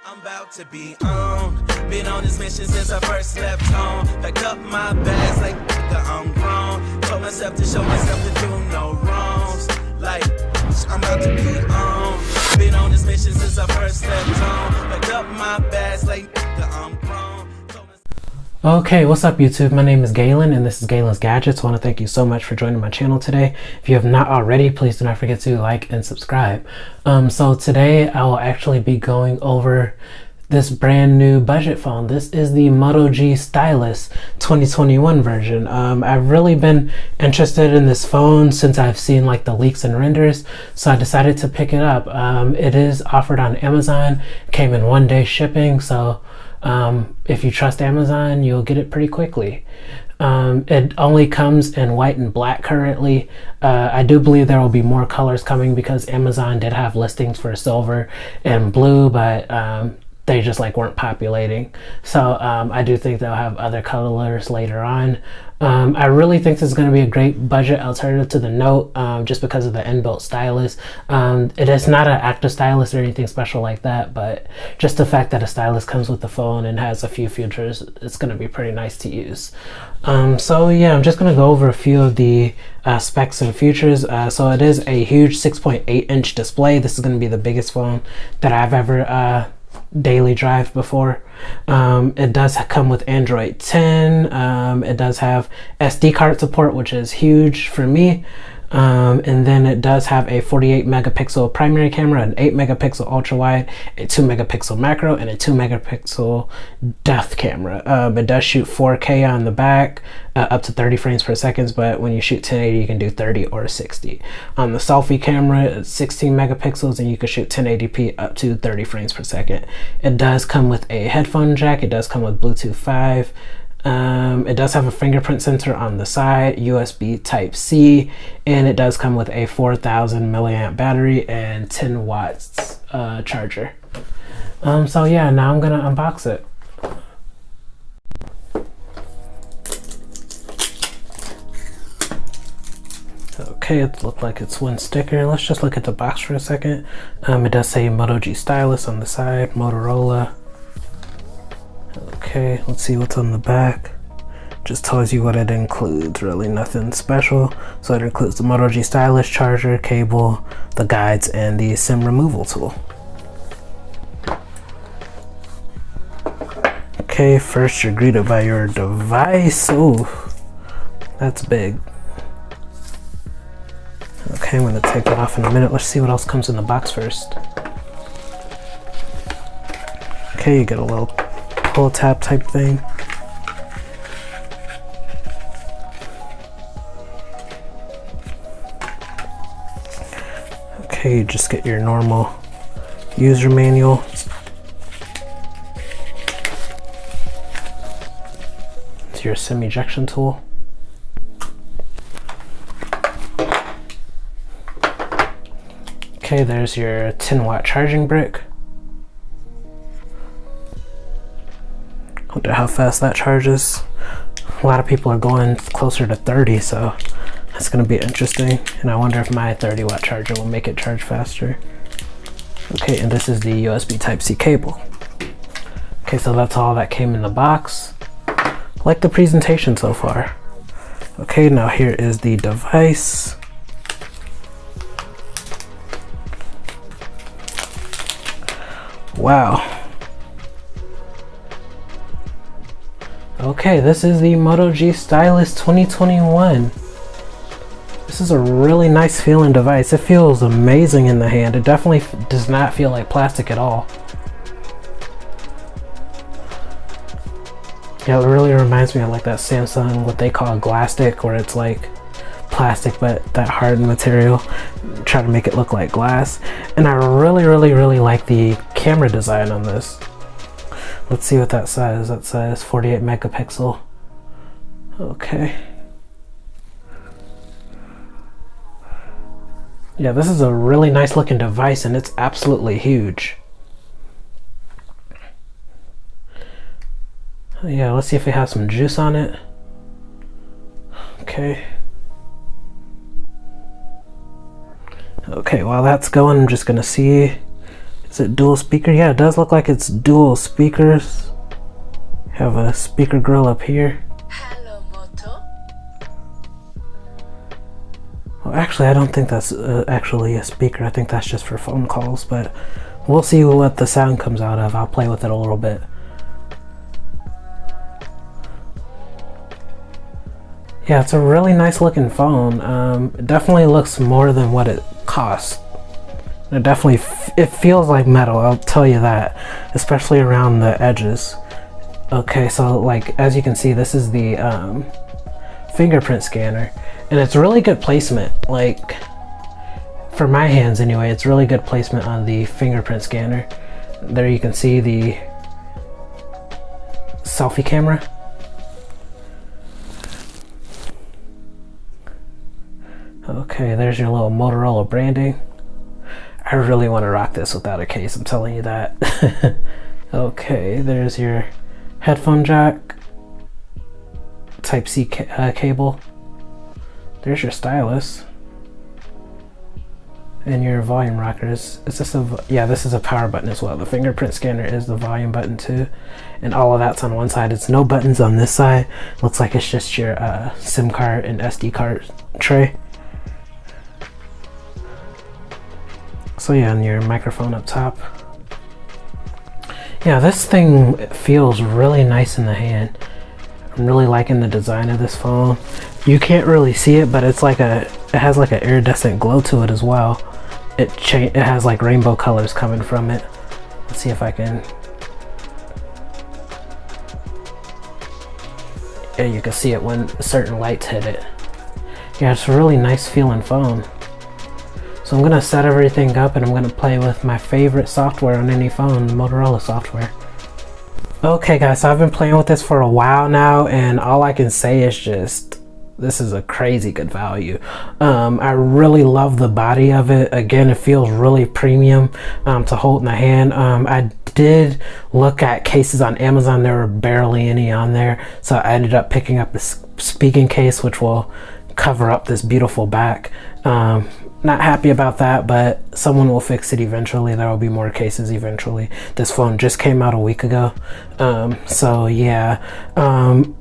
I'm about to be on. Been on this mission since I first left home. Packed up my bags like I'm grown. Told myself to show myself to do no wrongs. Like I'm about to be on. Been on this mission since I first left home. Packed up my bags like I'm grown. Okay, what's up YouTube? My name is Galen and this is Galen's Gadgets. I want to thank you so much for joining my channel today. If you have not already, please do not forget to like and subscribe. So today I will actually be going over this brand new budget phone. This is the Moto G Stylus 2021 version. I've really been interested in this phone since I've seen like the leaks and renders, so I decided to pick it up. It is offered on Amazon, came in 1-day shipping, so if you trust Amazon, you'll get it pretty quickly. It only comes in white and black currently. I do believe there will be more colors coming because Amazon did have listings for silver and blue, but they just like weren't populating. So I do think they'll have other colors later on. I really think this is going to be a great budget alternative to the Note, just because of the inbuilt stylus. It is not an active stylus or anything special like that, but just the fact that a stylus comes with the phone and has a few features, it's going to be pretty nice to use. So yeah, I'm just going to go over a few of the specs and features. So it is a huge 6.8-inch display. This is going to be the biggest phone that I've ever daily drive before. It does come with Android 10. It does have SD card support, which is huge for me. And then it does have a 48 megapixel primary camera, an 8 megapixel ultra wide, a 2 megapixel macro, and a 2 megapixel depth camera. It does shoot 4K on the back, up to 30 frames per second, but when you shoot 1080 you can do 30 or 60. On the selfie camera, it's 16 megapixels and you can shoot 1080p up to 30 frames per second. It does come with a headphone jack. It does come with Bluetooth 5. It does have a fingerprint sensor on the side, USB Type-C, and it does come with a 4,000 milliamp battery and 10 watts charger. So yeah, now I'm gonna unbox it. Okay, it looks like it's one sticker. Let's just look at the box for a second. It does say Moto G Stylus on the side, Motorola. Okay, let's see what's on the back. Just tells you what it includes, really nothing special. So it includes the Moto G Stylus, charger, cable, the guides, and the SIM removal tool. Okay, first you're greeted by your device. Oh, that's big. Okay, I'm gonna take it off in a minute. Let's see what else comes in the box first. Okay, you get a little pull tab type thing. Okay, you just get your normal user manual. It's your SIM ejection tool. Okay, there's your 10-watt charging brick. Wonder how fast that charges. A lot of people are going closer to 30, so that's going to be interesting. And I wonder if my 30-watt charger will make it charge faster. Okay, and this is the USB Type-C cable. Okay, so that's all that came in the box. I like the presentation so far. Okay, now here is the device. Wow. Okay, this is the Moto G Stylus 2021. This is a really nice feeling device. It feels amazing in the hand. It definitely does not feel like plastic at all. Yeah, it really reminds me of like that Samsung, what they call Glastic, where it's like plastic but that hardened material. Try to make it look like glass. And I really like the camera design on this. Let's see what that says. That says 48 megapixel. Okay. Yeah, this is a really nice looking device and it's absolutely huge. Yeah, let's see if it has some juice on it. Okay. Okay, while that's going, I'm just gonna see Is it dual speaker? Yeah, it does look like it's dual speakers. Have a speaker grill up here. Hello, Moto. Well, actually, I don't think that's actually a speaker. I think that's just for phone calls, but we'll see what the sound comes out of. I'll play with it a little bit. Yeah, it's a really nice looking phone. It definitely looks more than what it costs. It definitely it feels like metal, I'll tell you that, especially around the edges. Okay, so like as you can see, this is the fingerprint scanner, and it's really good placement. Like for my hands anyway, it's really good placement on the fingerprint scanner. There you can see the selfie camera. Okay, there's your little Motorola branding. I really want to rock this without a case, I'm telling you that. Okay, there's your headphone jack, Type-C cable. There's your stylus. And your volume rockers. Is this a, yeah, this is a power button as well. The fingerprint scanner is the volume button too. And all of that's on one side. It's no buttons on this side. Looks like it's just your SIM card and SD card tray. So yeah, and your microphone up top. Yeah, this thing feels really nice in the hand. I'm really liking the design of this phone. You can't really see it, but it's like it has like an iridescent glow to it as well. It has like rainbow colors coming from it. Let's see if I can. Yeah, you can see it when certain lights hit it. Yeah, it's a really nice feeling phone. So I'm gonna set everything up and I'm gonna play with my favorite software on any phone, Motorola software. Okay guys, so I've been playing with this for a while now, and all I can say is just, this is a crazy good value. I really love the body of it. Again, it feels really premium to hold in the hand. I did look at cases on Amazon. There were barely any on there, so I ended up picking up a speaking case, which will cover up this beautiful back. Not happy about that, but someone will fix it eventually. There will be more cases eventually. This phone just came out a week ago. So yeah,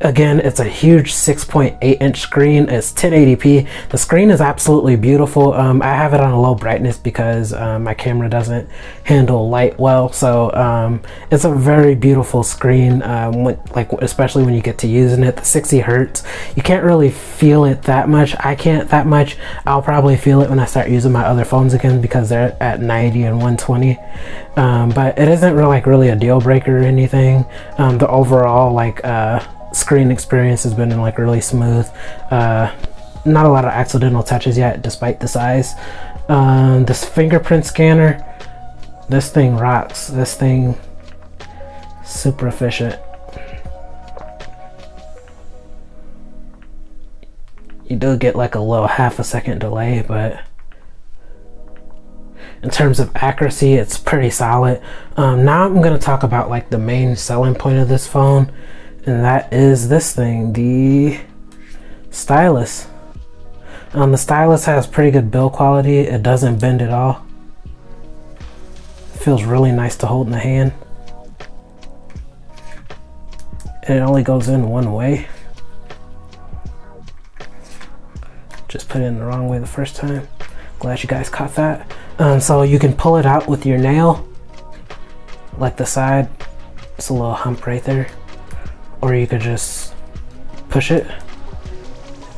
again, it's a huge 6.8 inch screen. It's 1080p. The screen is absolutely beautiful. I have it on a low brightness because my camera doesn't handle light well. So it's a very beautiful screen, especially when you get to using it. The 60 hertz, you can't really feel it that much. I can't that much. I'll probably feel it when I start using my other phones again because they're at 90 and 120. But it isn't really a deal breaker or anything. The overall screen experience has been really smooth. Not a lot of accidental touches yet, despite the size. This fingerprint scanner, this thing rocks. This thing, super efficient. You do get like a little half a second delay, but in terms of accuracy, it's pretty solid. Now I'm going to talk about like the main selling point of this phone, and that is this thing, the stylus. The stylus has pretty good build quality. It doesn't bend at all. It feels really nice to hold in the hand. And it only goes in one way. Just put it in the wrong way the first time. Glad you guys caught that. So you can pull it out with your nail, like the side. It's a little hump right there. Or you could just push it.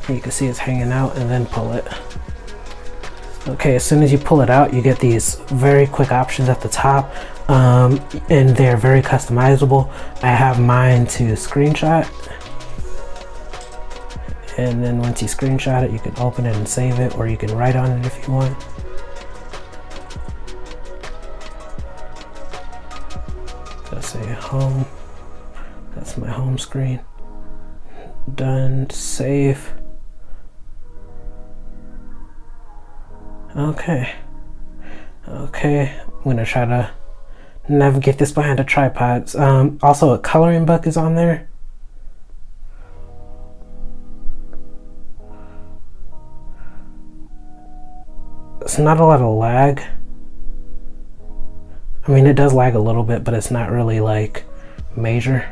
You can see it's hanging out, and then pull it. Okay, as soon as you pull it out, you get these very quick options at the top, and they're very customizable. I have mine to screenshot. And then once you screenshot it, you can open it and save it, or you can write on it if you want. Let's say home. That's my home screen. Done, save. Okay. Okay, I'm gonna try to navigate this behind the tripods. Also, a coloring book is on there. It's not a lot of lag. I mean, it does lag a little bit, but it's not really like major.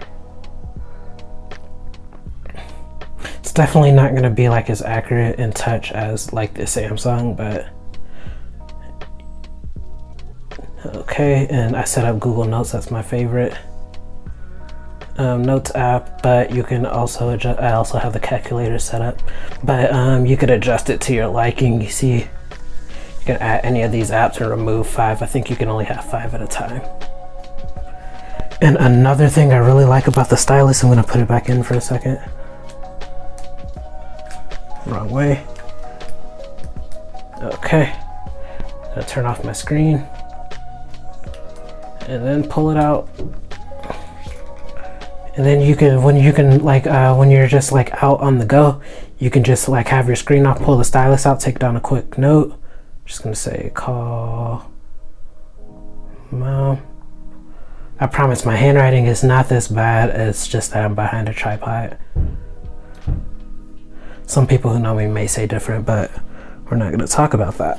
It's definitely not going to be like as accurate in touch as like the Samsung, but okay. And I set up Google Notes. That's my favorite Notes app, but you can also adjust. I also have the calculator set up, but you could adjust it to your liking. You see, you can add any of these apps and remove 5. I think you can only have 5 at a time. And another thing I really like about the Stylus, I'm going to put it back in for a second. Wrong way. Okay. I'm going to turn off my screen and then pull it out. And then you can, when you're just like out on the go, you can just like have your screen off, pull the Stylus out, take down a quick note. I'm just going to say, call Mom. I promise my handwriting is not this bad. It's just that I'm behind a tripod. Some people who know me may say different, but we're not going to talk about that.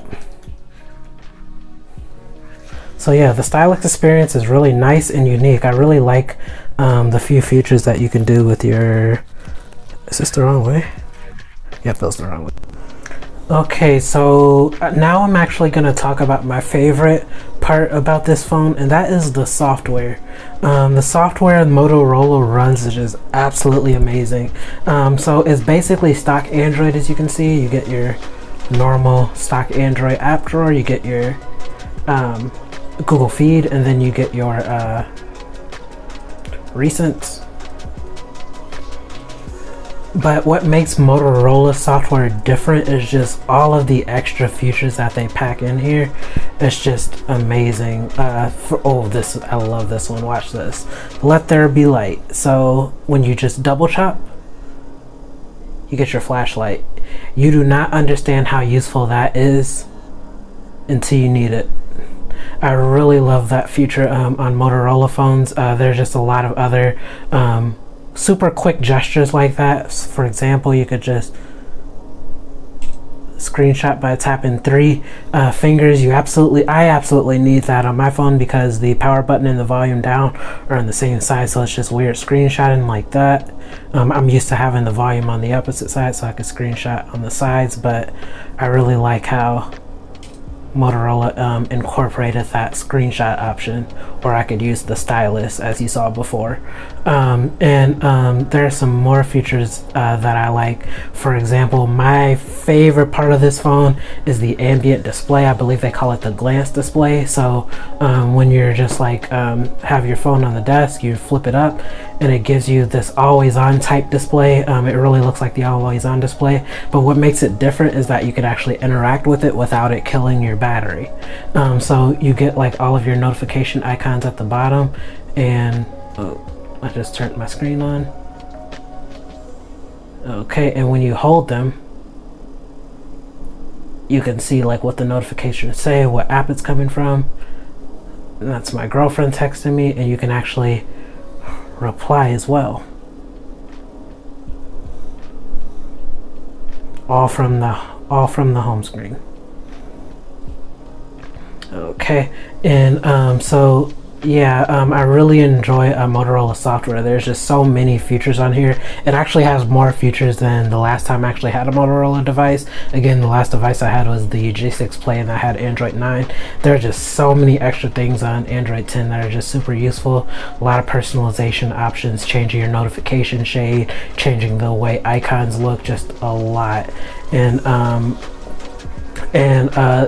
So yeah, the Stylus experience is really nice and unique. I really like the few features that you can do with your... Is this the wrong way? Yep, that's the wrong way. Okay, so now I'm actually going to talk about my favorite part about this phone, and that is the software. The software Motorola runs is just absolutely amazing. So it's basically stock Android, as you can see. You get your normal stock Android app drawer, you get your Google Feed, and then you get your recents. But what makes Motorola software different is just all of the extra features that they pack in here. It's just amazing. I love this one. Watch this. Let there be light. So when you just double chop, you get your flashlight. You do not understand how useful that is until you need it. I really love that feature on Motorola phones. There's just a lot of other super quick gestures like that. For example, you could just screenshot by tapping 3 fingers. I absolutely need that on my phone because the power button and the volume down are on the same side, so it's just weird screenshotting like that. I'm used to having the volume on the opposite side so I could screenshot on the sides, but I really like how Motorola incorporated that screenshot option, or I could use the Stylus as you saw before. There are some more features that I like. For example, my favorite part of this phone is the ambient display. I believe they call it the glance display. So when you're just like have your phone on the desk, you flip it up and it gives you this always on type display. It really looks like the always on display, but what makes it different is that you can actually interact with it without it killing your battery. So you get like all of your notification icons at the bottom, and I just turned my screen on. Okay, and when you hold them, you can see like what the notifications say, what app it's coming from. And that's my girlfriend texting me, and you can actually reply as well. All from the home screen. Okay, and so yeah, I really enjoy Motorola software. There's just so many features on here. It actually has more features than the last time I actually had a Motorola device. Again, the last device I had was the G6 Play, and I had Android 9. There are just so many extra things on Android 10 that are just super useful. A lot of personalization options, changing your notification shade, changing the way icons look, just a lot. And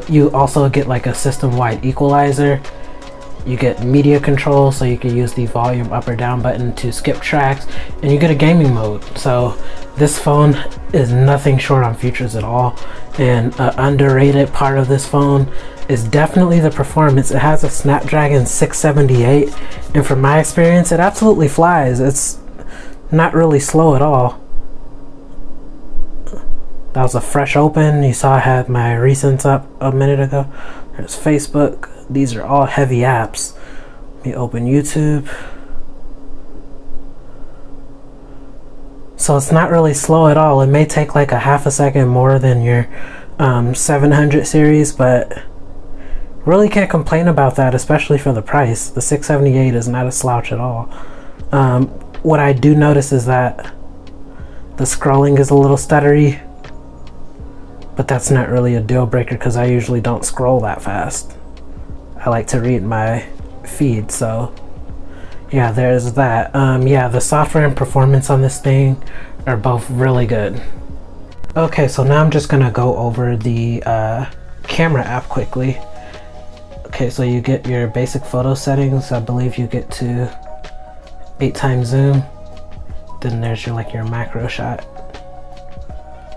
you also get like a system-wide equalizer. You get media control, so you can use the volume up or down button to skip tracks, and you get a gaming mode. So this phone is nothing short on features at all. And an underrated part of this phone is definitely the performance. It has a Snapdragon 678, and from my experience, it absolutely flies. It's not really slow at all. That was a fresh open. You saw I had my recents up a minute ago. There's Facebook. These are all heavy apps. Let me open YouTube. So it's not really slow at all. It may take like a half a second more than your 700 series, but really can't complain about that, especially for the price. The $678 is not a slouch at all. What I do notice is that the scrolling is a little stuttery, but that's not really a deal breaker because I usually don't scroll that fast. I like to read my feed, so yeah, there's that. Yeah, the software and performance on this thing are both really good. Okay, so now I'm just gonna go over the camera app quickly. Okay, so you get your basic photo settings. I believe you get to 8x zoom. Then there's your your macro shot.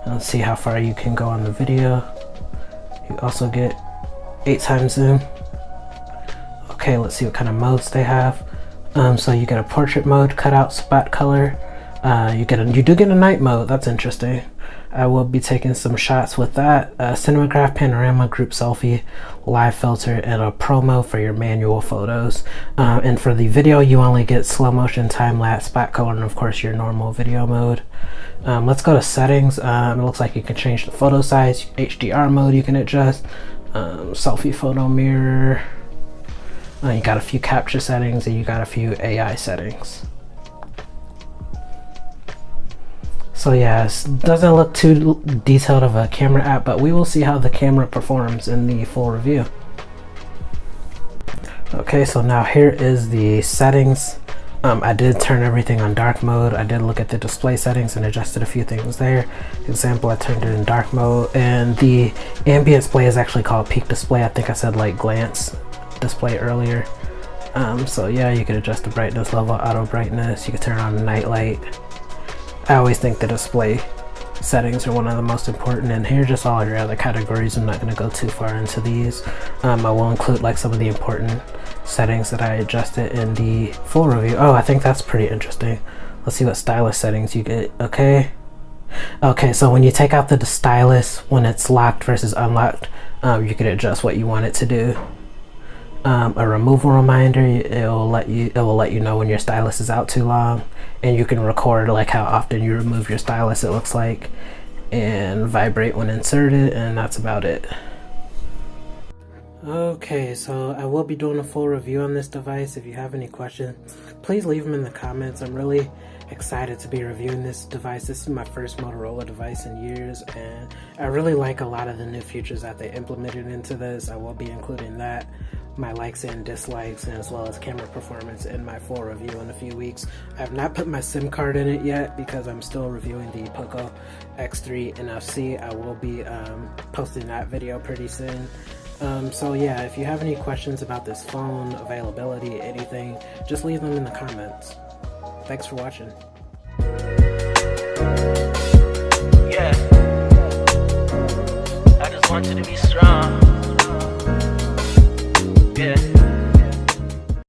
And let's see how far you can go on the video. You also get 8x zoom. Okay, let's see what kind of modes they have. So you get a portrait mode, cutout, spot color. You do get a night mode. That's interesting. I will be taking some shots with that. Cinematograph, panorama, group selfie, live filter, and a pro mode for your manual photos. And for the video, you only get slow motion, time lapse, spot color, and of course your normal video mode. Let's go to settings. It looks like you can change the photo size, HDR mode you can adjust, selfie photo mirror. You got a few capture settings and you got a few AI settings. So yeah, it doesn't look too detailed of a camera app, but we will see how the camera performs in the full review. Okay, so now here is the settings. I did turn everything on dark mode. I did look at the display settings and adjusted a few things there. Example, I turned it in dark mode, and the ambient display is actually called peak display. I think I said glance display earlier. So yeah, you can adjust the brightness level, auto brightness. You can turn on night light. I always think the display settings are one of the most important, and here just all your other categories. I'm not going to go too far into these. I will include some of the important settings that I adjusted in the full review. Oh, I think that's pretty interesting. Let's see what stylus settings you get. Okay, so when you take out the stylus, when it's locked versus unlocked, you can adjust what you want it to do. A removal reminder, it will let you know when your stylus is out too long, and you can record how often you remove your stylus, it looks like, and vibrate when inserted, and that's about it. Okay, so I will be doing a full review on this device. If you have any questions, please leave them in the comments. I'm really excited to be reviewing this device. This is my first Motorola device in years, and I really like a lot of the new features that they implemented into this. I will be including that, my likes and dislikes, and as well as camera performance in my full review in a few weeks. I have not put my SIM card in it yet because I'm still reviewing the Poco X3 NFC. I will be posting that video pretty soon. So yeah, if you have any questions about this phone, availability, anything, just leave them in the comments. Thanks for watching. Yeah, I just want you to be strong.